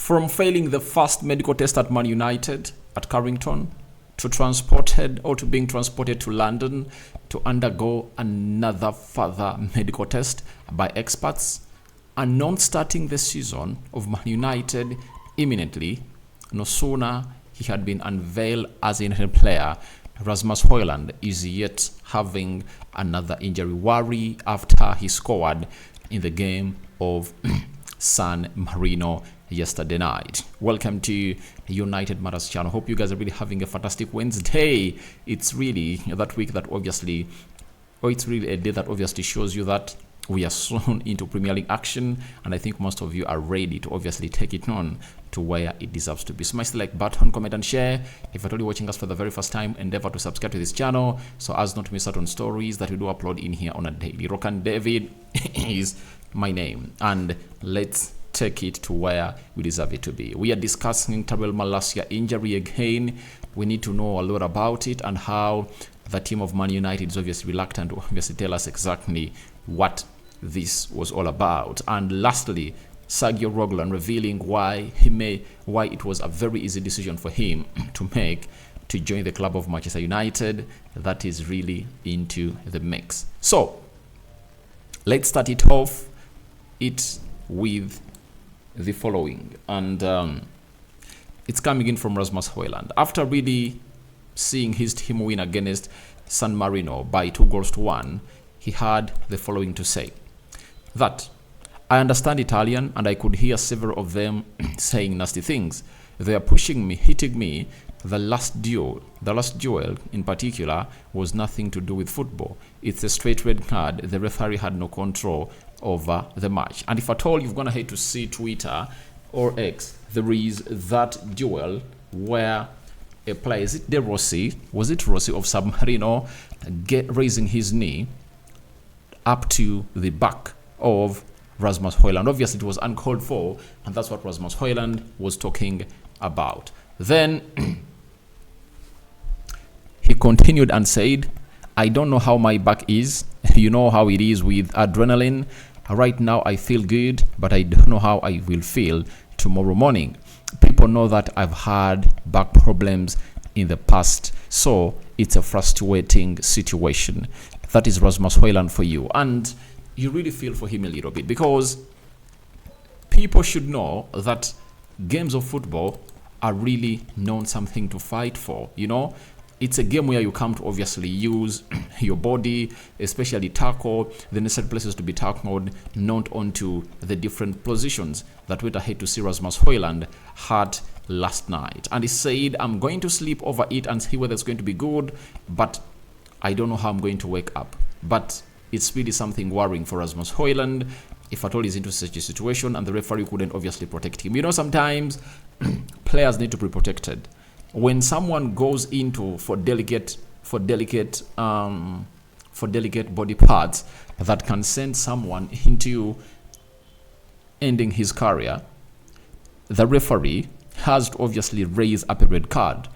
From failing the first medical test at Man United at Carrington to being transported to London to undergo another further medical test by experts, and not starting the season of Man United imminently, no sooner he had been unveiled as a United player, Rasmus Hojlund is yet having another injury worry after he scored in the game of San Marino yesterday night. Welcome to United Matters channel. Hope you guys are really having a fantastic Wednesday. It's really that week that obviously, or it's really a day that obviously shows you that we are soon into Premier League action, and I think most of you are ready to obviously take it on to where it deserves to be. Smash the like button, comment and share. If you're only watching us for the very first time, endeavor to subscribe to this channel so as not to miss out on stories that we do upload in here on a daily. Rokan David is my name, and let's take it to where we deserve it to be. We are discussing Tyrell Malacia'a injury again. We need to know a lot about it and how the team of Man United is obviously reluctant to obviously tell us exactly what this was all about. And lastly, Reguilon revealing why it was a very easy decision for him to make to join the club of Manchester United. That is really into the mix. So let's start it off with the following, and it's coming in from Rasmus Hojlund. After really seeing his team win against San Marino by 2-1, he had the following to say: that I understand Italian and I could hear several of them saying nasty things. They are pushing me, hitting me. The last duel in particular was nothing to do with football. It's a straight red card. The referee had no control over the match. And if at all you've gone ahead to see Twitter or X, there is that duel where a player, was it Rossi of San Marino, raising his knee up to the back of Rasmus Hojlund. Obviously, it was uncalled for, and that's what Rasmus Hojlund was talking about. Then he continued and said, I don't know how my back is. You know how it is with adrenaline. Right now, I feel good, but I don't know how I will feel tomorrow morning. People know that I've had back problems in the past, so it's a frustrating situation. That is Rasmus Hojlund for you. And you really feel for him a little bit, because people should know that games of football are really not something to fight for. You know, it's a game where you come to obviously use your body, especially tackle the necessary places to be tackled, not onto the different positions that went ahead to see Rasmus Hojlund had last night. And he said, I'm going to sleep over it and see whether it's going to be good, but I don't know how I'm going to wake up. But it's really something worrying for Rasmus Hojlund if at all he's into such a situation and the referee couldn't obviously protect him. You know, sometimes players need to be protected. When someone goes into for delicate body parts that can send someone into ending his career, the referee has to obviously raise up a red card.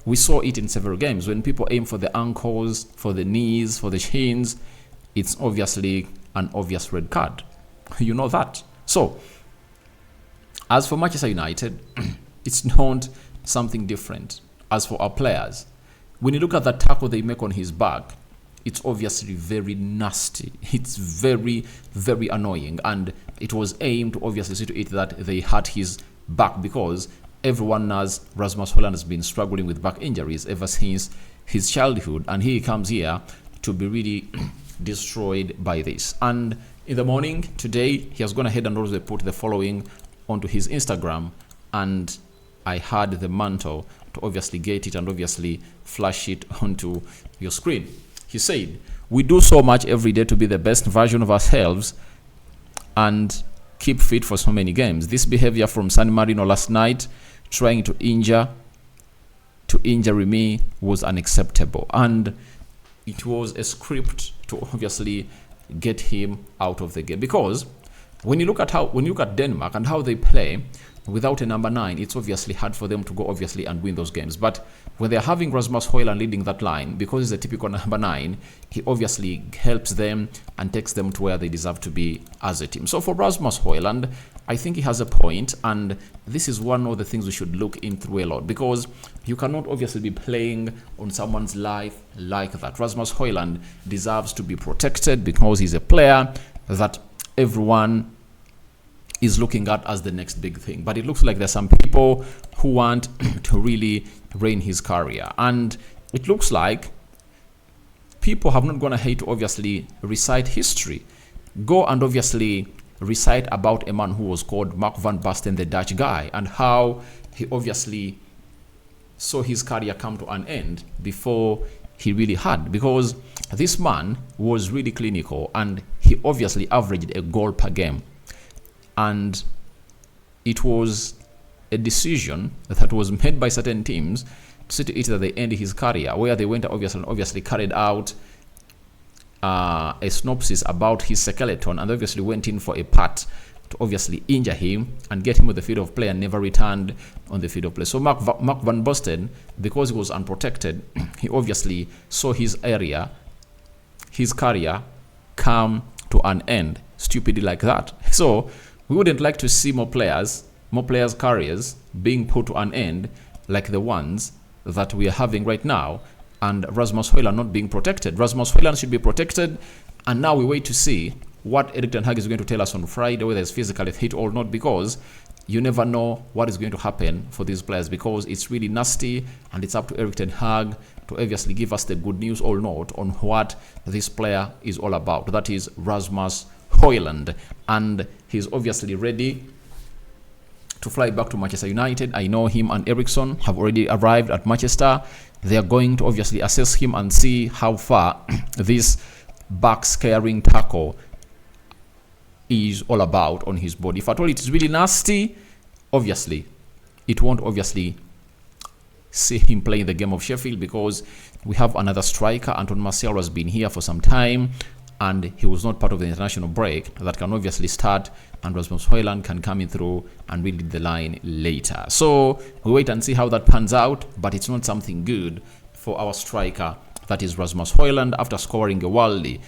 We saw it in several games. When people aim for the ankles, for the knees, for the shins, it's obviously an obvious red card. You know that. So, as for Manchester United, it's not something different. As for our players, when you look at the tackle they make on his back, it's obviously very nasty. It's very, very annoying. And it was aimed to obviously see to it that they hurt his back, because everyone knows Rasmus Hojlund has been struggling with back injuries ever since his childhood. And he comes here to be really destroyed by this. And in the morning today, he has gone ahead and also put the following onto his Instagram, and I had the mantle to obviously get it and obviously flash it onto your screen. He said, we do so much every day to be the best version of ourselves and keep fit for so many games. This behavior from San Marino last night, trying to injure me, was unacceptable. And it was a script to obviously get him out of the game, because when you look at Denmark and how they play without a number 9, it's obviously hard for them to go obviously and win those games. But when they're having Rasmus Hojlund leading that line, because he's a typical number 9, he obviously helps them and takes them to where they deserve to be as a team. So for Rasmus Hojlund, I think he has a point, and this is one of the things we should look into a lot, because you cannot obviously be playing on someone's life like that. Rasmus Hojlund deserves to be protected because he's a player that everyone is looking at as the next big thing. But it looks like there's some people who want to really reign his career, and it looks like people have not gone ahead to obviously recite history. Go and obviously recite about a man who was called Mark van Basten, the Dutch guy, and how he obviously saw his career come to an end before he really had, because this man was really clinical and he obviously averaged a goal per game, and it was a decision that was made by certain teams to see to it that they end his career, where they went obviously carried out a synopsis about his skeleton and obviously went in for a part to obviously injure him and get him on the field of play, and never returned on the field of play. So Mark van Basten, because he was unprotected, he obviously saw his career come to an end stupidly like that. So we wouldn't like to see more players' careers being put to an end like the ones that we are having right now, and Rasmus Hojlund not being protected. Rasmus Hojlund should be protected, and now we wait to see what Erik ten Hag is going to tell us on Friday, whether it's physically fit or not, because you never know what is going to happen for these players, because it's really nasty, and it's up to Erik ten Hag to obviously give us the good news or not on what this player is all about. That is Rasmus Hojlund, and he's obviously ready to fly back to Manchester United. I know him and Eriksson have already arrived at Manchester. They are going to obviously assess him and see how far this back-scaring tackle is all about on his body. If at all it is really nasty, obviously it won't obviously see him playing the game of Sheffield, because we have another striker. Anton Martial has been here for some time, and he was not part of the international break that can obviously start, and Rasmus Hojlund can come in through and really lead the line later. So we wait and see how that pans out, but it's not something good for our striker, that is Rasmus Hojlund, after scoring a worldie.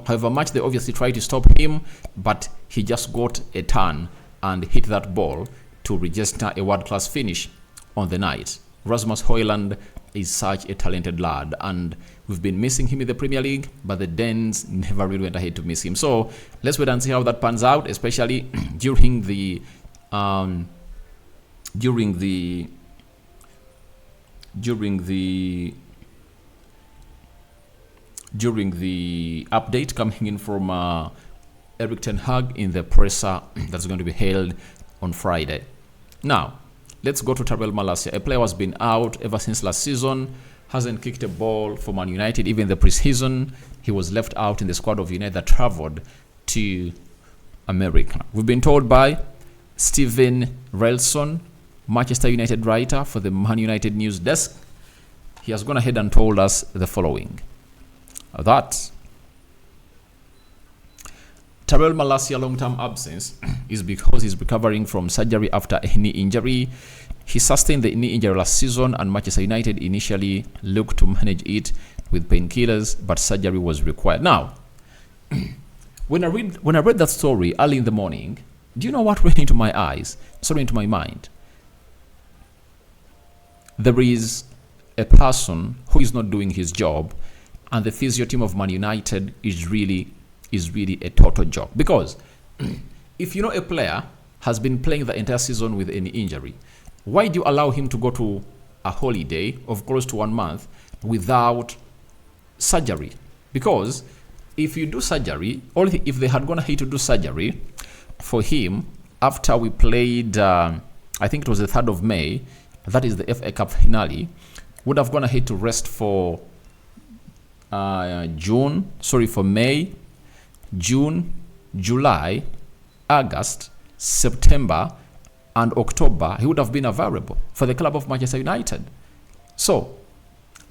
However much they obviously tried to stop him, but he just got a turn and hit that ball to register a world-class finish on the night. Rasmus Hojlund is such a talented lad, and we've been missing him in the Premier League, but the Danes never really went ahead to miss him. So let's wait and see how that pans out, especially during the update coming in from Erik ten Hag in the presser that's going to be held on Friday. Now, let's go to Tyrell Malacia'a, a player who has been out ever since last season, hasn't kicked a ball for Man United. Even in the preseason, he was left out in the squad of United that traveled to America. We've been told by Stephen Relson, Manchester United writer for the Man United news desk, he has gone ahead and told us the following: that Tyrell Malacia's long-term absence is because he's recovering from surgery after a knee injury. He sustained the knee injury last season, and Manchester United initially looked to manage it with painkillers, but surgery was required. Now, when I read that story early in the morning, do you know what went into my mind? There is a person who is not doing his job, and the physio team of Man United is really a total joke. Because if a player has been playing the entire season with any injury, why do you allow him to go to a holiday of close to 1 month without surgery? Because if you do surgery, only if they had gone ahead to do surgery for him after we played, I think it was the 3rd of May, that is the FA Cup finale, would have gone ahead to rest for May, June, July, August, September, and October. He would have been available for the club of Manchester United. So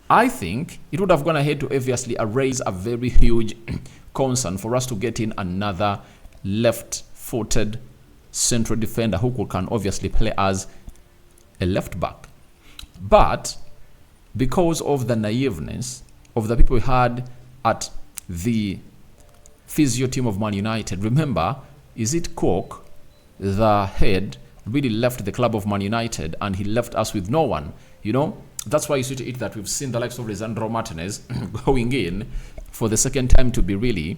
I think it would have gone ahead to obviously raise a very huge concern for us to get in another left-footed central defender who can obviously play as a left back. But because of the naiveness of the people we had at the physio team of Man United, remember, is it Cook the head really left the club of Man United and he left us with no one. You know, that's why you see to it that we've seen the likes of Lisandro Martinez going in for the second time to be really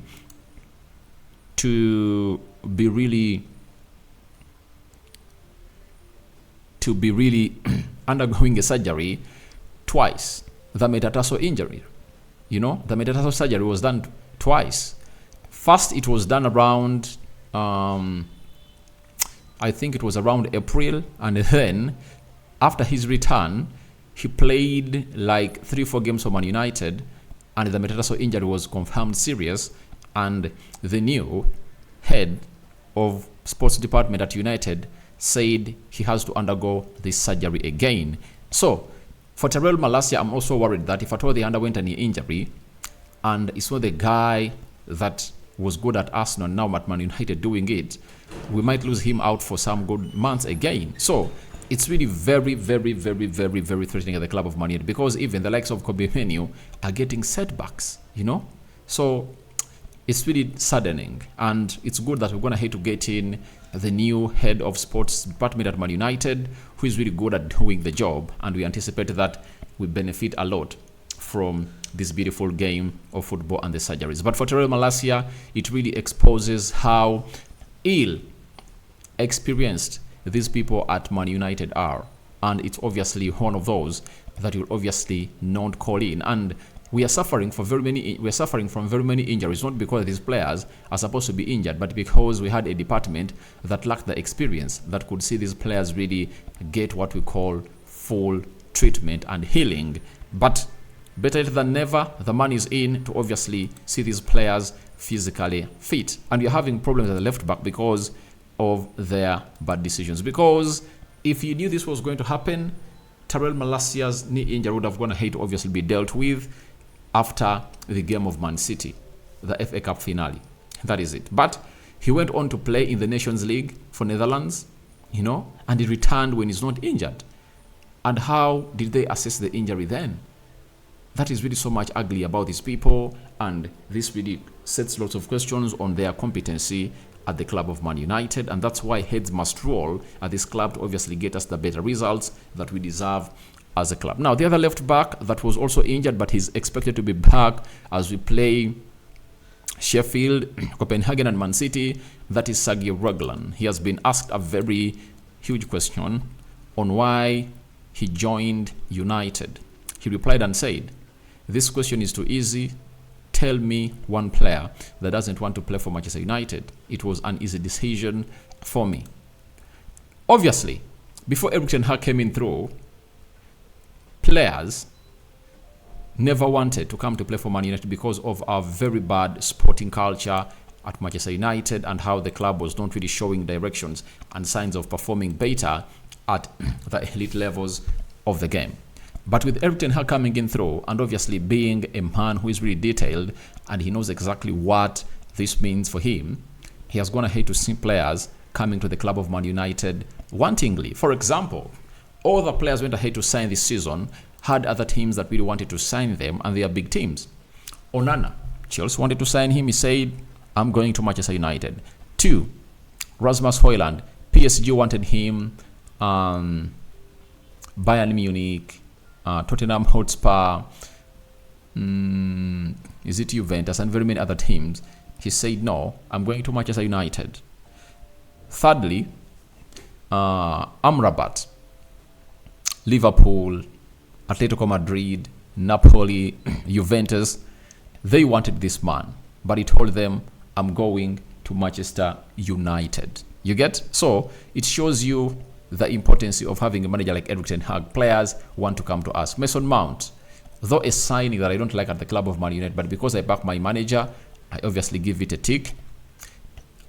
undergoing a surgery twice. The metatarsal injury, you know, the metatarsal surgery was done twice. First, it was done around, I think it was around April, and then after his return, he played like 3-4 games for Man United, and the metatarsal injury was confirmed serious, and the new head of sports department at United said he has to undergo this surgery again. So, for Tyrell Malacia'a, I'm also worried that if at all they underwent any injury, and it's not the guy that was good at Arsenal, now at Man United doing it, we might lose him out for some good months again. So it's really very, very, very, very, very threatening at the club of Man United, because even the likes of Kobe Menu are getting setbacks, you know. So it's really saddening, and it's good that we're going to have to get in the new head of sports department at Man United, who is really good at doing the job, and we anticipate that we benefit a lot from this beautiful game of football and the surgeries. But for Tyrell Malacia'a, it really exposes how ill experienced these people at Man United are, and it's obviously one of those that will obviously not call in. And we are suffering from very many injuries, not because these players are supposed to be injured, but because we had a department that lacked the experience that could see these players really get what we call full treatment and healing. But better than never, the man is in to obviously see these players physically fit. And we're having problems at the left back because of their bad decisions. Because if you knew this was going to happen, Tyrell Malacia's knee injury would have gone ahead to obviously be dealt with after the game of Man City, the FA Cup finale. That is it. But he went on to play in the Nations League for Netherlands, you know, and he returned when he's not injured. And how did they assess the injury then? That is really so much ugly about these people, and this really sets lots of questions on their competency at the club of Man United, and that's why heads must roll at this club to obviously get us the better results that we deserve as a club. Now, the other left back that was also injured, but he's expected to be back as we play Sheffield, Copenhagen and Man City, that is Reguilon. He has been asked a very huge question on why he joined United. He replied and said, "This question is too easy. Tell me one player that doesn't want to play for Manchester United. It was an easy decision for me." Obviously, before Erik ten Hag came in through, players never wanted to come to play for Man United because of our very bad sporting culture at Manchester United and how the club was not really showing directions and signs of performing better at the elite levels of the game. But with Erik ten Hag coming in through, and obviously being a man who is really detailed and he knows exactly what this means for him, he has gone ahead to see players coming to the club of Man United wantingly. For example, all the players went ahead to sign this season had other teams that really wanted to sign them, and they are big teams. Onana, Chelsea wanted to sign him. He said, "I'm going to Manchester United." 2, Rasmus Hojlund, PSG wanted him. Bayern Munich, Tottenham Hotspur, is it Juventus, and very many other teams. He said, "No, I'm going to Manchester United." Thirdly, Amrabat, Liverpool, Atletico Madrid, Napoli, Juventus, they wanted this man, but he told them, "I'm going to Manchester United." You get? So it shows you the importance of having a manager like Erik ten Hag. Players want to come to us. Mason Mount, though a signing that I don't like at the club of Man United, but because I back my manager, I obviously give it a tick.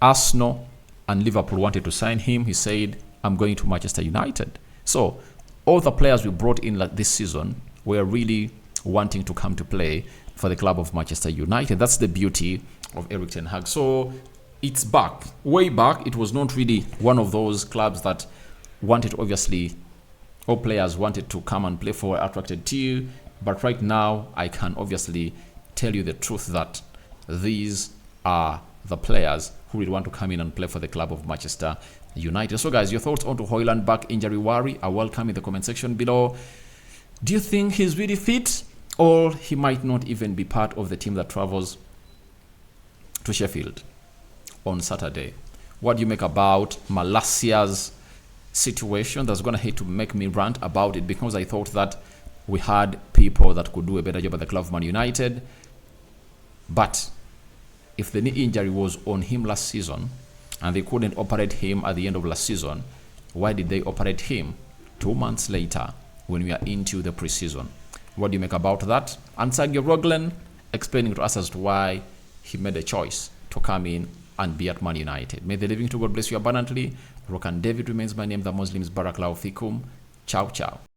Arsenal and Liverpool wanted to sign him. He said, "I'm going to Manchester United." So all the players we brought in this season were really wanting to come to play for the club of Manchester United. That's the beauty of Erik ten Hag. So it's back. Way back, it was not really one of those clubs that wanted, obviously, all players wanted to come and play for, attracted to you. But right now, I can obviously tell you the truth that these are the players who really want to come in and play for the club of Manchester United. So guys, your thoughts on to Hojlund back injury worry are welcome in the comment section below. Do you think he's really fit, or he might not even be part of the team that travels to Sheffield on Saturday? What do you make about Malacia's situation? That's going to hate to make me rant about it, because I thought that we had people that could do a better job at the club of Man United. But if the knee injury was on him last season and they couldn't operate him at the end of last season, why did they operate him 2 months later when we are into the preseason? What do you make about that? And Sergio Reguilon explaining to us as to why he made a choice to come in and be at Man United. May the living to God bless you abundantly. Rock and David remains my name. The Muslims Barakallahu Fikum. Ciao, ciao.